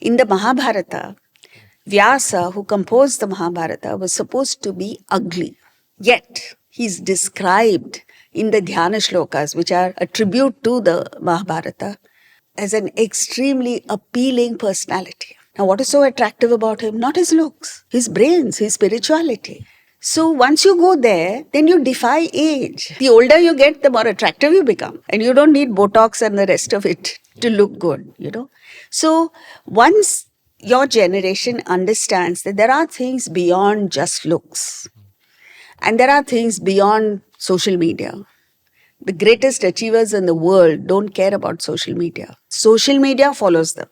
In the Mahabharata, Vyasa, who composed the Mahabharata, was supposed to be ugly. Yet, he's described in the Dhyana shlokas, which are a tribute to the Mahabharata, as an extremely appealing personality. Now, what is so attractive about him? Not his looks, his brains, his spirituality. So once you go there, then you defy age. The older you get, the more attractive you become. And you don't need Botox and the rest of it to look good, So once your generation understands that there are things beyond just looks, and there are things beyond social media. The greatest achievers in the world don't care about social media. Social media follows them.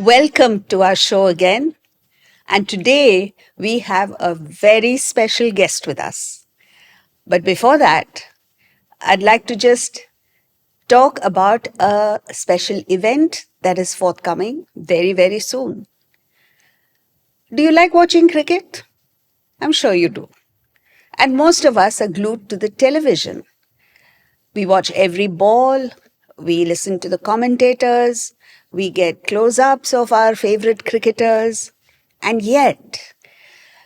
Welcome to our show again. And today we have a very special guest with us. But before that, I'd like to just talk about a special event that is forthcoming very, very soon. Do you like watching cricket? I'm sure you do. And most of us are glued to the television. We watch every ball, we listen to the commentators, we get close-ups of our favorite cricketers. And yet,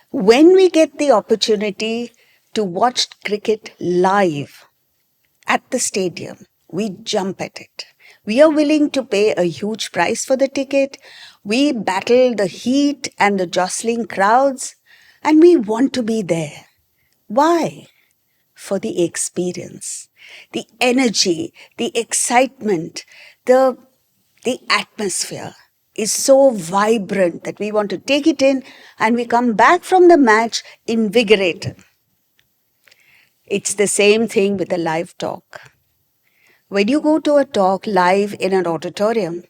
when we get the opportunity to watch cricket live at the stadium, we jump at it. We are willing to pay a huge price for the ticket. We battle the heat and the jostling crowds, and we want to be there. Why? For the experience, the energy, the excitement, the atmosphere is so vibrant that we want to take it in and we come back from the match invigorated. It's the same thing with a live talk. When you go to a talk live in an auditorium,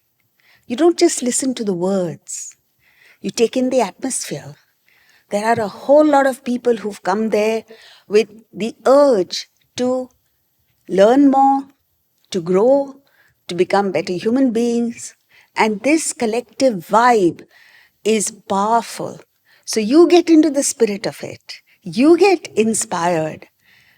you don't just listen to the words. You take in the atmosphere. There are a whole lot of people who've come there with the urge to learn more, to grow, to become better human beings. And this collective vibe is powerful. So you get into the spirit of it. You get inspired.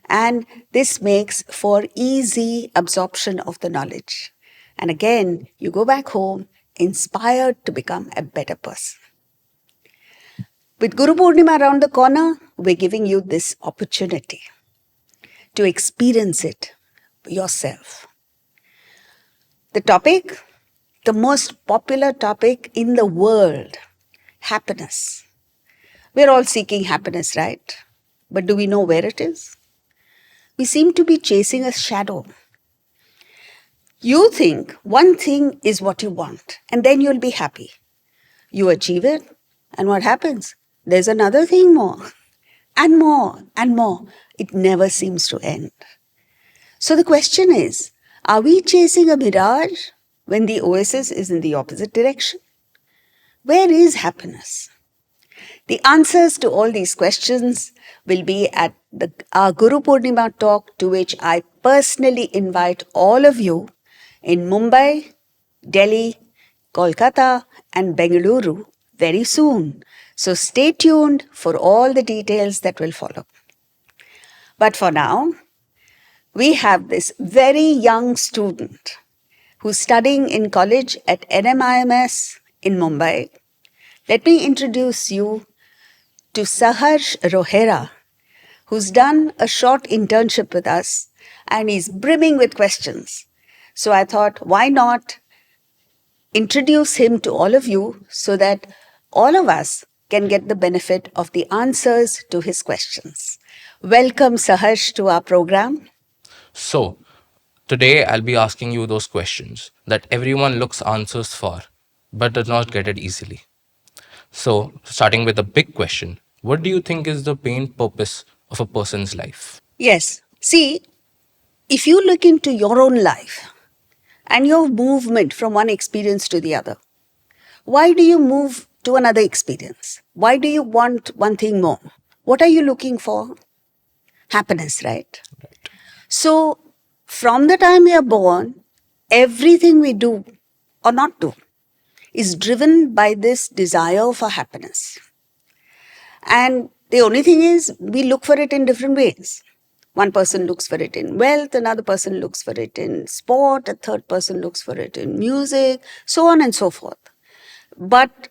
And this makes for easy absorption of the knowledge. And again, you go back home inspired to become a better person. With Guru Purnima around the corner, we're giving you this opportunity to experience it yourself. The topic, the most popular topic in the world, happiness. We're all seeking happiness, right? But do we know where it is? We seem to be chasing a shadow. You think one thing is what you want, and then you'll be happy. You achieve it, and what happens? There's another thing more, and more, and more. It never seems to end. So the question is, are we chasing a mirage when the oasis is in the opposite direction? Where is happiness? The answers to all these questions will be at our Guru Purnima talk, to which I personally invite all of you in Mumbai, Delhi, Kolkata, and Bengaluru very soon. So stay tuned for all the details that will follow. But for now, we have this very young student who's studying in college at NMIMS in Mumbai. Let me introduce you to Saharsh Rohera, who's done a short internship with us and he's brimming with questions. So I thought, why not introduce him to all of you so that all of us can get the benefit of the answers to his questions. Welcome, Saharsh, to our program. So, today I'll be asking you those questions that everyone looks answers for, but does not get it easily. So, starting with a big question, what do you think is the main purpose of a person's life? Yes, see, if you look into your own life and your movement from one experience to the other, why do you move to another experience? Why do you want one thing more? What are you looking for? Happiness, right? So, from the time we are born, everything we do or not do is driven by this desire for happiness. And the only thing is, we look for it in different ways. One person looks for it in wealth, another person looks for it in sport, a third person looks for it in music, so on and so forth. But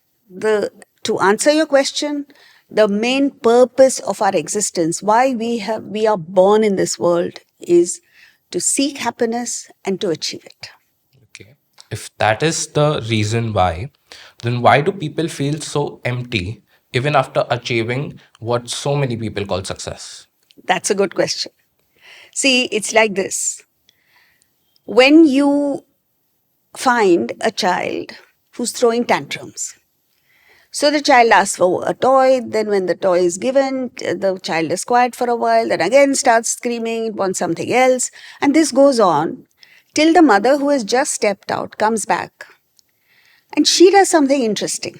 to answer your question, the main purpose of our existence, why we are born in this world, is to seek happiness and to achieve it. Okay. If that is the reason why, then why do people feel so empty even after achieving what so many people call success? That's a good question. See, it's like this. When you find a child who's throwing tantrums, so the child asks for a toy, then when the toy is given, the child is quiet for a while, then again starts screaming, wants something else. And this goes on till the mother, who has just stepped out, comes back. And she does something interesting.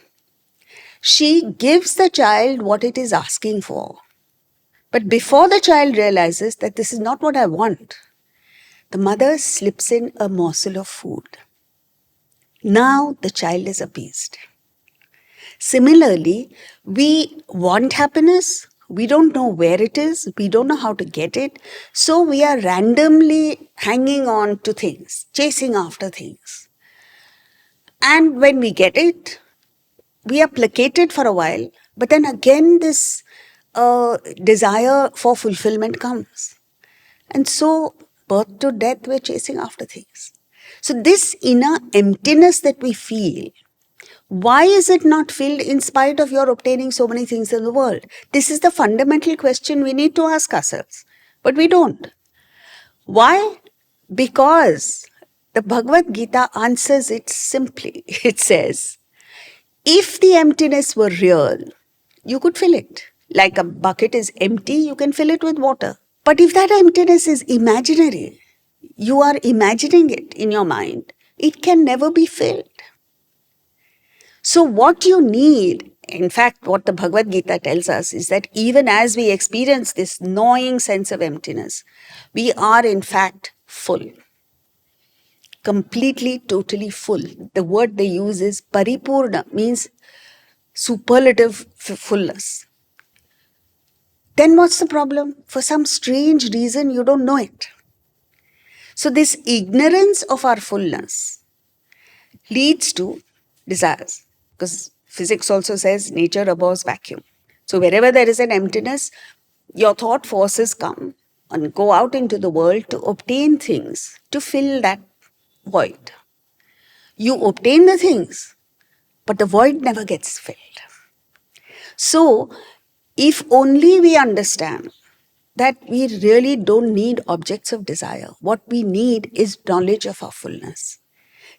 She gives the child what it is asking for. But before the child realizes that this is not what I want, the mother slips in a morsel of food. Now the child is appeased. Similarly, we want happiness. We don't know where it is. We don't know how to get it. So we are randomly hanging on to things, chasing after things. And when we get it, we are placated for a while. But then again, this desire for fulfillment comes. And so, birth to death, we're chasing after things. So this inner emptiness that we feel, why is it not filled in spite of your obtaining so many things in the world? This is the fundamental question we need to ask ourselves. But we don't. Why? Because the Bhagavad Gita answers it simply. It says, if the emptiness were real, you could fill it. Like a bucket is empty, you can fill it with water. But if that emptiness is imaginary, you are imagining it in your mind, it can never be filled. So what you need, in fact, what the Bhagavad Gita tells us is that even as we experience this gnawing sense of emptiness, we are in fact full. Completely, totally full. The word they use is paripurna, means superlative fullness. Then what's the problem? For some strange reason, you don't know it. So this ignorance of our fullness leads to desires. Because physics also says nature abhors vacuum. So wherever there is an emptiness, your thought forces come and go out into the world to obtain things, to fill that void. You obtain the things, but the void never gets filled. So, if only we understand that we really don't need objects of desire, what we need is knowledge of our fullness,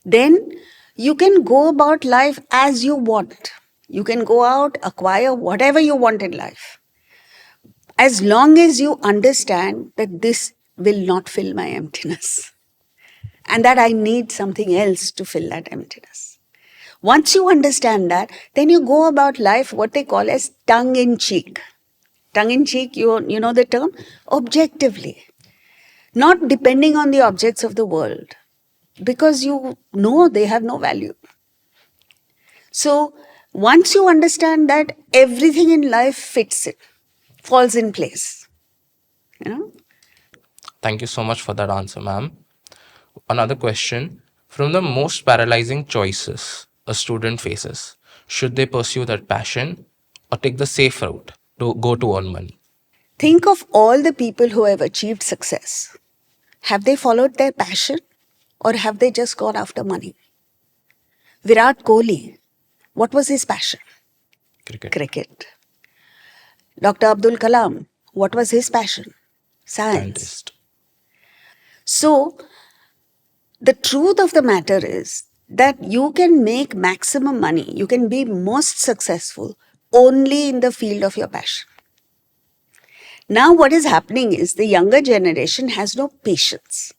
then you can go about life as you want. You can go out, acquire whatever you want in life, as long as you understand that this will not fill my emptiness and that I need something else to fill that emptiness. Once you understand that, then you go about life what they call as tongue-in-cheek. Tongue-in-cheek, you know the term? Objectively. Not depending on the objects of the world, because you know they have no value. So, once you understand that, everything in life fits it, falls in place. You know? Thank you so much for that answer, ma'am. Another question. From the most paralyzing choices a student faces, should they pursue that passion or take the safe route to go to earn money? Think of all the people who have achieved success. Have they followed their passion or have they just gone after money? Virat Kohli, what was his passion? Cricket. Cricket. Dr. Abdul Kalam, what was his passion? Science. Scientist. So, the truth of the matter is that you can make maximum money, you can be most successful only in the field of your passion. Now, what is happening is the younger generation has no patience.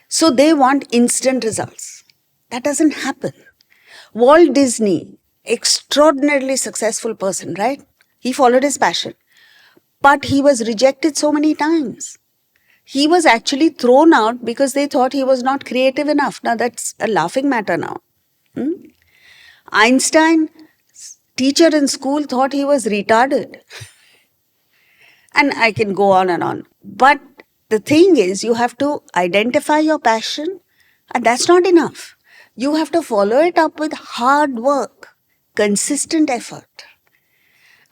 So, they want instant results. That doesn't happen. Walt Disney, extraordinarily successful person, right? He followed his passion. But he was rejected so many times. He was actually thrown out because they thought he was not creative enough. Now, that's a laughing matter now. Einstein, teacher in school thought he was retarded. And I can go on and on. But the thing is, you have to identify your passion, and that's not enough. You have to follow it up with hard work, consistent effort.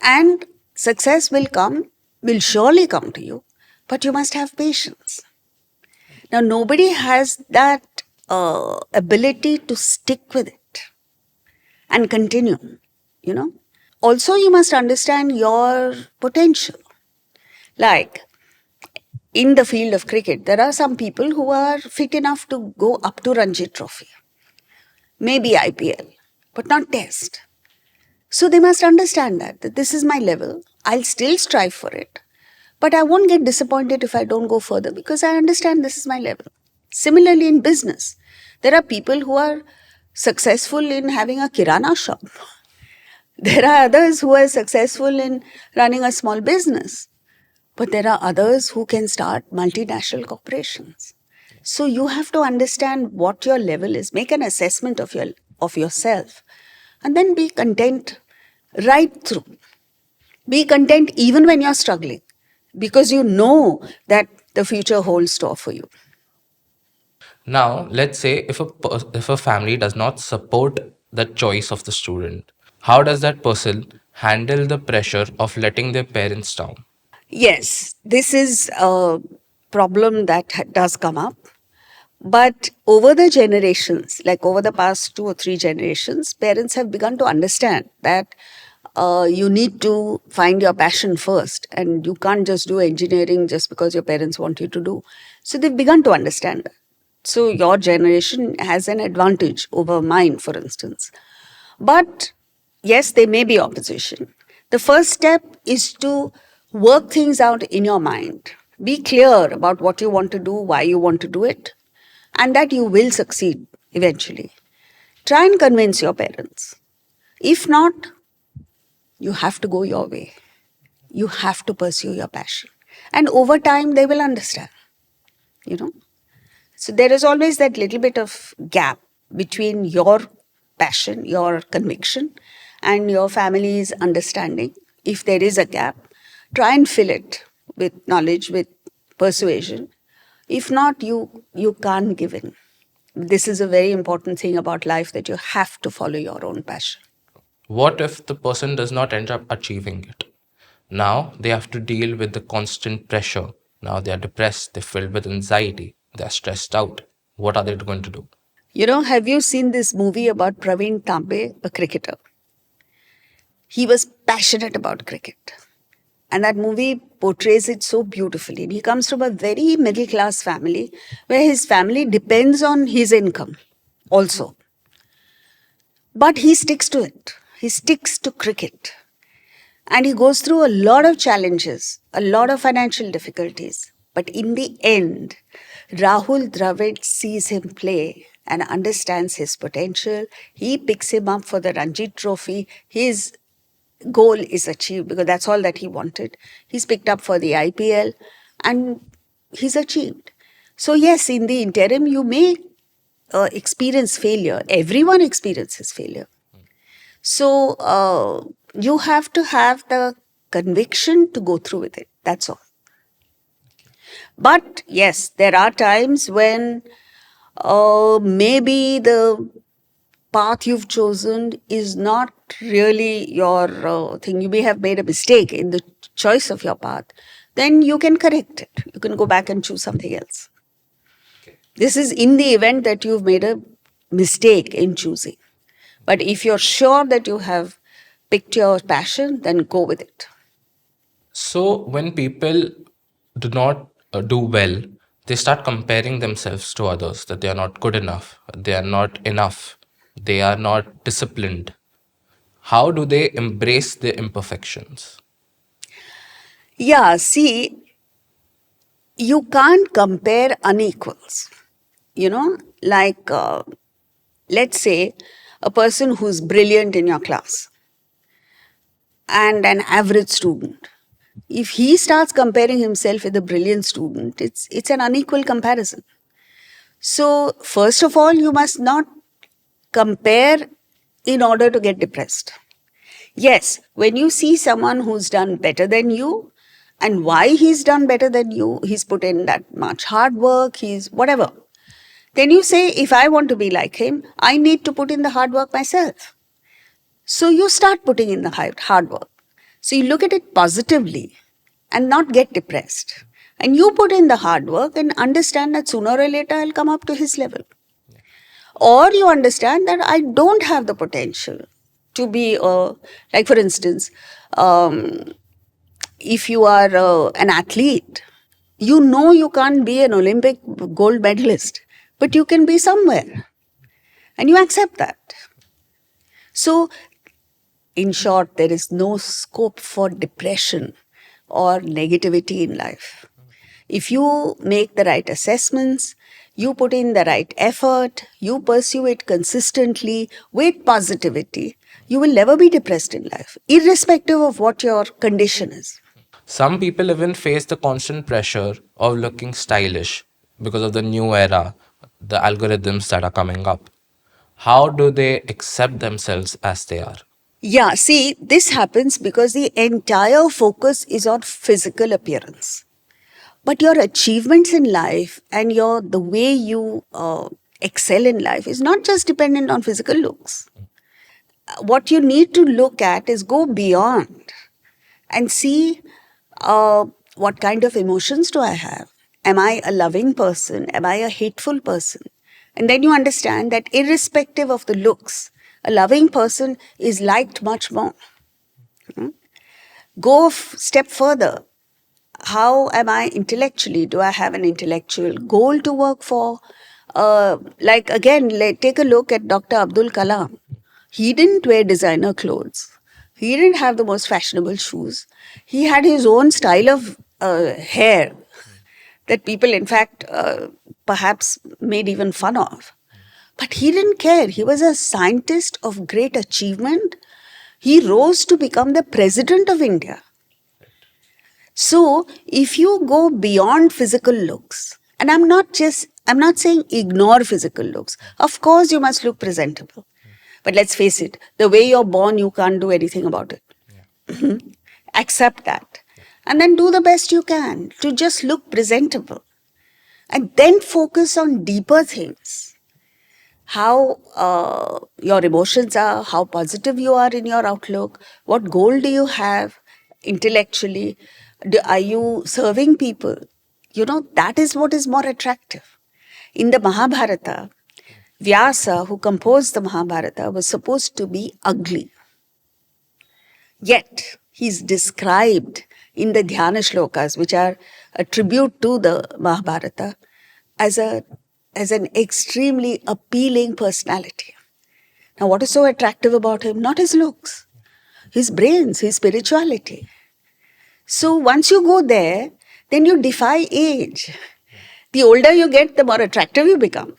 And success will surely come to you, but you must have patience. Now, nobody has that ability to stick with it and continue, you know. Also, you must understand your potential. Like in the field of cricket, there are some people who are fit enough to go up to Ranji Trophy, maybe IPL, but not Test. So they must understand that this is my level. I'll still strive for it, but I won't get disappointed if I don't go further because I understand this is my level. Similarly, in business, there are people who are successful in having a kirana shop. There are others who are successful in running a small business. But there are others who can start multinational corporations. So you have to understand what your level is, make an assessment of yourself, and then be content right through. Be content even when you're struggling, because you know that the future holds store for you. Now, let's say if a family does not support the choice of the student, how does that person handle the pressure of letting their parents down? Yes, this is a problem that does come up. But over the generations, like over the past 2 or 3 generations, parents have begun to understand that you need to find your passion first, and you can't just do engineering just because your parents want you to do. So they've begun to understand that. So your generation has an advantage over mine, for instance. But yes, there may be opposition. The first step is to work things out in your mind. Be clear about what you want to do, why you want to do it, and that you will succeed eventually. Try and convince your parents. If not, you have to go your way. You have to pursue your passion. And over time, they will understand, you know. So there is always that little bit of gap between your passion, your conviction, and your family's understanding. If there is a gap, try and fill it with knowledge, with persuasion. If not, you can't give in. This is a very important thing about life, that you have to follow your own passion. What if the person does not end up achieving it? Now they have to deal with the constant pressure. Now they are depressed, they're filled with anxiety, they're stressed out. What are they going to do? You know, have you seen this movie about Praveen Tambe, a cricketer? He was passionate about cricket. And that movie portrays it so beautifully. He comes from a very middle class family where his family depends on his income also. But he sticks to it. He sticks to cricket. And he goes through a lot of challenges, a lot of financial difficulties. But in the end, Rahul Dravid sees him play and understands his potential. He picks him up for the Ranji Trophy. His goal is achieved because that's all that he wanted. He's picked up for the IPL and he's achieved. So, yes, in the interim, you may experience failure. Everyone experiences failure. So, you have to have the conviction to go through with it. That's all. But yes, there are times when maybe the path you've chosen is not really your thing. You may have made a mistake in the choice of your path. Then you can correct it. You can go back and choose something else. This is in the event that you've made a mistake in choosing. But if you're sure that you have picked your passion, then go with it. So, when people do not do well, they start comparing themselves to others that they are not good enough, they are not enough, they are not disciplined. How do they embrace their imperfections? Yeah, see, you can't compare unequals. You know, like let's say a person who's brilliant in your class and an average student. If he starts comparing himself with a brilliant student, it's an unequal comparison. So, first of all, you must not compare in order to get depressed. Yes, when you see someone who's done better than you and why he's done better than you, he's put in that much hard work, he's whatever. Then you say, if I want to be like him, I need to put in the hard work myself. So you start putting in the hard work. So you look at it positively and not get depressed. And you put in the hard work and understand that sooner or later I'll come up to his level. Or you understand that I don't have the potential to be, like for instance, if you are an athlete, you know you can't be an Olympic gold medalist, but you can be somewhere. And you accept that. So, in short, there is no scope for depression or negativity in life. If you make the right assessments, you put in the right effort, you pursue it consistently with positivity, you will never be depressed in life, irrespective of what your condition is. Some people even face the constant pressure of looking stylish because of the new era, the algorithms that are coming up. How do they accept themselves as they are? Yeah, see, this happens because the entire focus is on physical appearance. But your achievements in life and the way you excel in life is not just dependent on physical looks. What you need to look at is go beyond and see what kind of emotions do I have? Am I a loving person? Am I a hateful person? And then you understand that irrespective of the looks, a loving person is liked much more. Go step further. How am I intellectually? Do I have an intellectual goal to work for? Like again, take a look at Dr. Abdul Kalam. He didn't wear designer clothes. He didn't have the most fashionable shoes. He had his own style of hair that people, in fact, perhaps made even fun of. But he didn't care. He was a scientist of great achievement. He rose to become the president of India. So, if you go beyond physical looks, and I'm not saying ignore physical looks. Of course, you must look presentable. But let's face it, the way you're born, you can't do anything about it. Accept that. And then do the best you can to just look presentable. And then focus on deeper things. How your emotions are, how positive you are in your outlook, what goal do you have intellectually, are you serving people? That is what is more attractive. In the Mahabharata, Vyasa, who composed the Mahabharata, was supposed to be ugly. Yet, he's described in the Dhyana Shlokas, which are a tribute to the Mahabharata, as an extremely appealing personality. Now, what is so attractive about him? Not his looks, his brains, his spirituality. So once you go there, then you defy age. The older you get, the more attractive you become.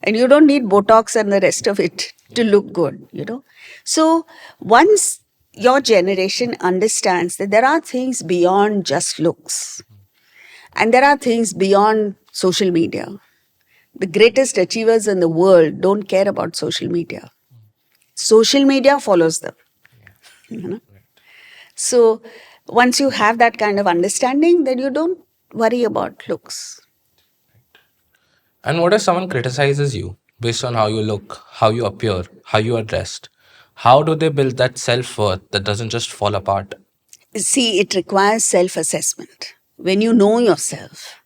And you don't need Botox and the rest of it to look good, So once your generation understands that there are things beyond just looks, and there are things beyond social media. The greatest achievers in the world don't care about social media. Social media follows them. So once you have that kind of understanding, then you don't worry about looks. And what if someone criticizes you based on how you look, how you appear, how you are dressed? How do they build that self worth that doesn't just fall apart? See, it requires self-assessment. When you know yourself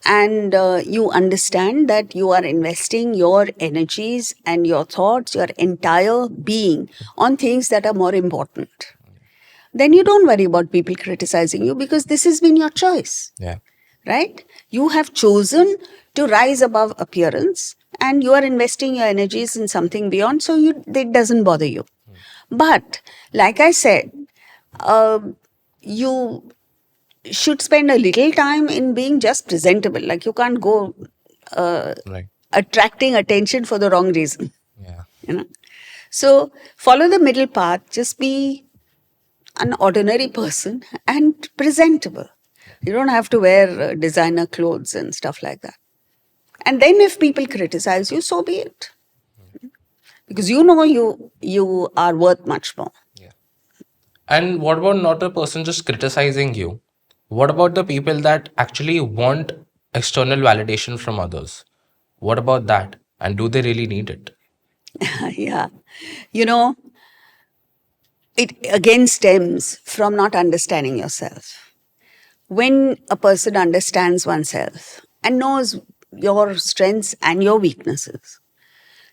and you understand that you are investing your energies and your thoughts, your entire being on things that are more important, then you don't worry about people criticizing you because this has been your choice. Yeah. Right? You have chosen to rise above appearance and you are investing your energies in something beyond, so it doesn't bother you. But, like I said, you should spend a little time in being just presentable. Like you can't go Right. attracting attention for the wrong reason. Yeah. So follow the middle path. Just be an ordinary person and presentable. You don't have to wear designer clothes and stuff like that. And then if people criticize you, so be it. because you know you are worth much more. Yeah. And what about not a person just criticizing you? What about the people that actually want external validation from others? What about that? And do they really need it? Yeah. You know, it again stems from not understanding yourself. When a person understands oneself and knows your strengths and your weaknesses,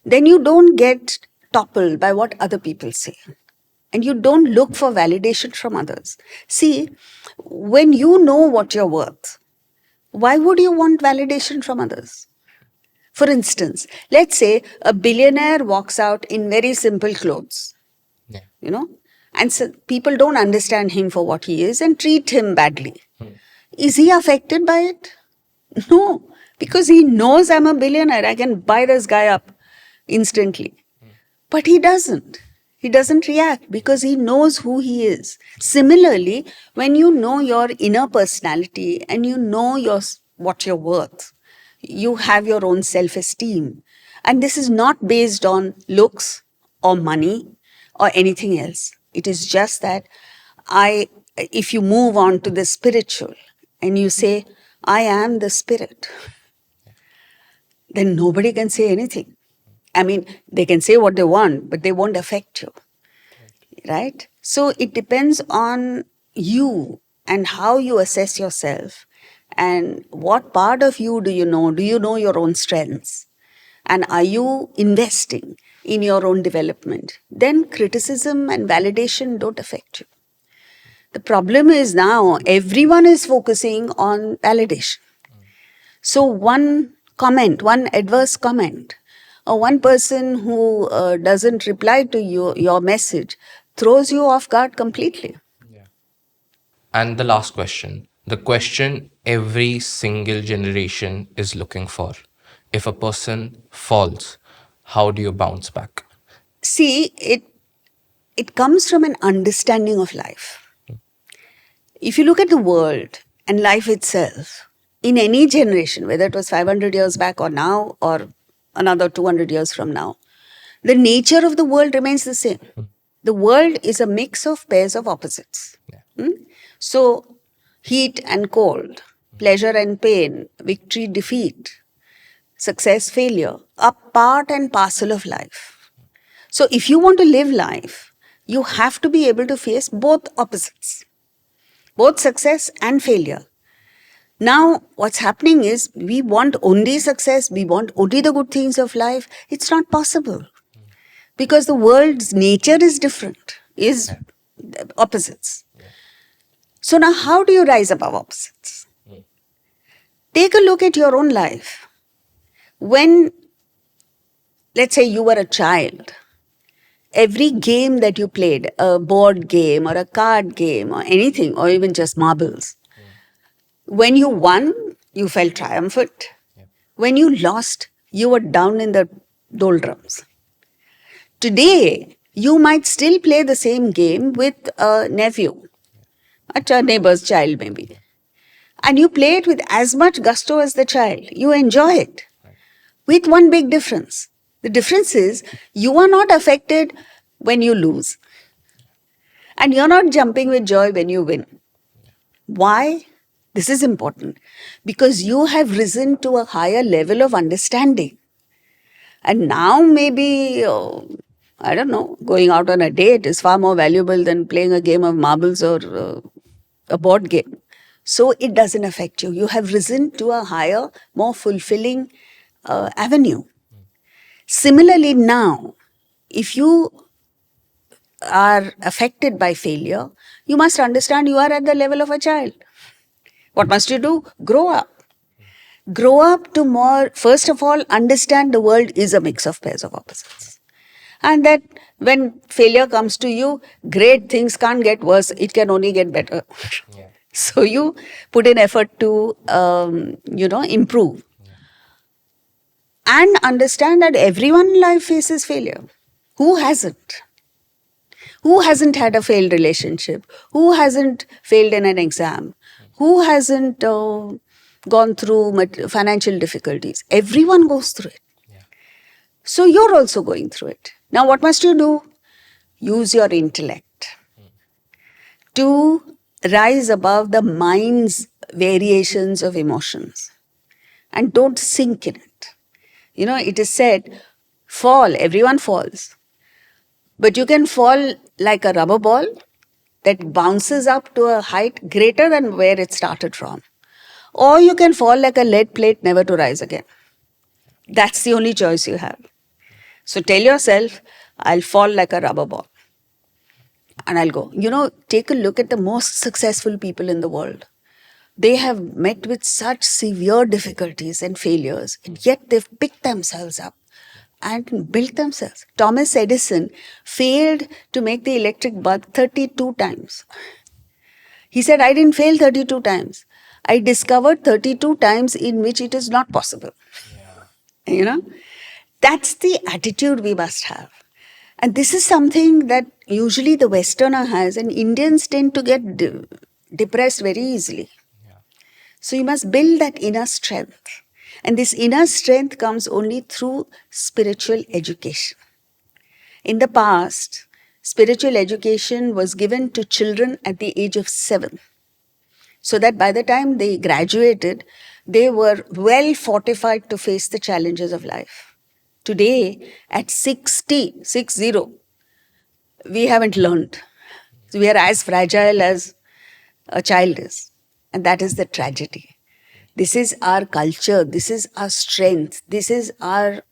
then you don't get toppled by what other people say. And you don't look for validation from others. See, when you know what you're worth, why would you want validation from others? For instance, let's say a billionaire walks out in very simple clothes, Yeah. you know, and so people don't understand him for what he is and treat him badly. Is he affected by it? No, because he knows I'm a billionaire. I can buy this guy up instantly. But he doesn't. He doesn't react because he knows who he is. Similarly, when you know your inner personality and you know what you're worth, you have your own self esteem. And this is not based on looks or money or anything else. It is just that if you move on to the spiritual and you say, I am the spirit, then nobody can say anything. I mean, they can say what they want, but they won't affect you, right? So it depends on you and how you assess yourself and what part of you do you know? Do you know your own strengths? And are you investing in your own development? Then criticism and validation don't affect you. The problem is now everyone is focusing on validation. So one comment, one adverse comment, or one person who doesn't reply to your message throws you off guard completely. And the last question, the question every single generation is looking for. If a person falls, how do you bounce back? See, it comes from an understanding of life. If you look at the world and life itself, in any generation, whether it was 500 years back or now or another 200 years from now, the nature of the world remains the same. The world is a mix of pairs of opposites. Hmm? So, heat and cold, pleasure and pain, victory, defeat, success, failure are part and parcel of life. So, if you want to live life, you have to be able to face both opposites, both success and failure. Now, what's happening is we want only success, we want only the good things of life. It's not possible because the world's nature is different, is opposites. So, now how do you rise above opposites? Take a look at your own life. When, let's say, you were a child, every game that you played, a board game or a card game or anything, or even just marbles, when you won, you felt triumphant. When you lost, you were down in the doldrums. Today, you might still play the same game with a nephew, a neighbor's child maybe. And you play it with as much gusto as the child. You enjoy it. With one big difference. The difference is you are not affected when you lose. And you're not jumping with joy when you win. Why? This is important. Because you have risen to a higher level of understanding. And now maybe, I don't know, going out on a date is far more valuable than playing a game of marbles or a board game. So it doesn't affect you. You have risen to a higher, more fulfilling avenue. Similarly, now, if you are affected by failure, you must understand you are at the level of a child. What must you do? Grow up. Grow up to more, first of all, understand the world is a mix of pairs of opposites. And that when failure comes to you, great things can't get worse, it can only get better. So you put in effort to, improve. And understand that everyone in life faces failure. Who hasn't? Who hasn't had a failed relationship? Who hasn't failed in an exam? Who hasn't gone through financial difficulties? Everyone goes through it. So you're also going through it. Now, what must you do? Use your intellect to rise above the mind's variations of emotions and don't sink in it. You know, it is said, fall, everyone falls, but you can fall like a rubber ball that bounces up to a height greater than where it started from. Or you can fall like a lead plate, never to rise again. That's the only choice you have. So tell yourself, I'll fall like a rubber ball and I'll go. You know, take a look at the most successful people in the world. They have met with such severe difficulties and failures, and yet they've picked themselves up and built themselves. Thomas Edison failed to make the electric bulb 32 times. He said, I didn't fail 32 times. I discovered 32 times in which it is not possible. You know, that's the attitude we must have. And this is something that usually the Westerner has, and Indians tend to get depressed very easily. So you must build that inner strength. And this inner strength comes only through spiritual education. In the past, spiritual education was given to children at the age of 7, so that by the time they graduated, they were well fortified to face the challenges of life. Today, at 60, we haven't learned. We are as fragile as a child is. And that is the tragedy. This is our culture. This is our strength. This is our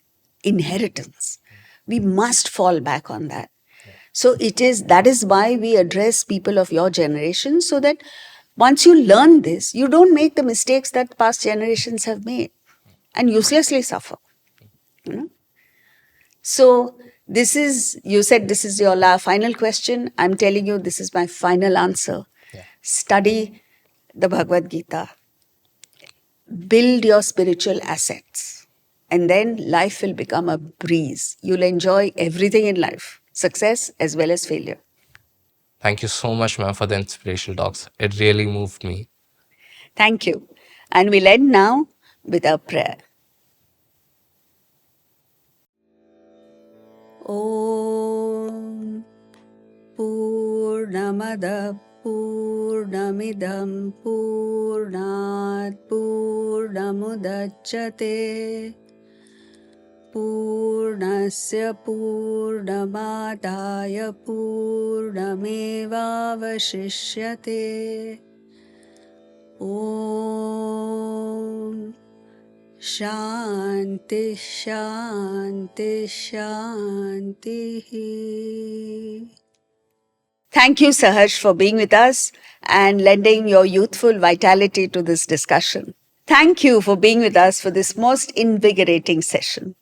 inheritance. We must fall back on that. So that is why we address people of your generation, so that once you learn this, you don't make the mistakes that past generations have made and uselessly suffer. You know? So you said this is your final question. I'm telling you, this is my final answer. Yeah. Study the Bhagavad Gita. Build your spiritual assets. And then life will become a breeze. You'll enjoy everything in life, success as well as failure. Thank you so much, ma'am, for the inspirational talks. It really moved me. Thank you. And we'll end now with a prayer. Om Purnamada Purnamidam Purnat Purnamudachyate Purnasya Purnamadaya Purnamevavashishyate. Om Shanti Shanti Shanti. Thank you, Saharsh, for being with us and lending your youthful vitality to this discussion. Thank you for being with us for this most invigorating session.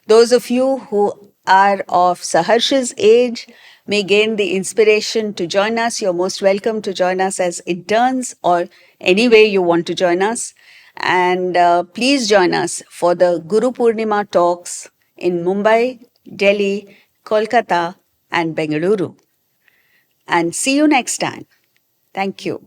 Those of you who are of Saharsh's age may gain the inspiration to join us. You're most welcome to join us as interns or any way you want to join us. And please join us for the Guru Purnima talks in Mumbai, Delhi, Kolkata, and Bengaluru. And see you next time. Thank you.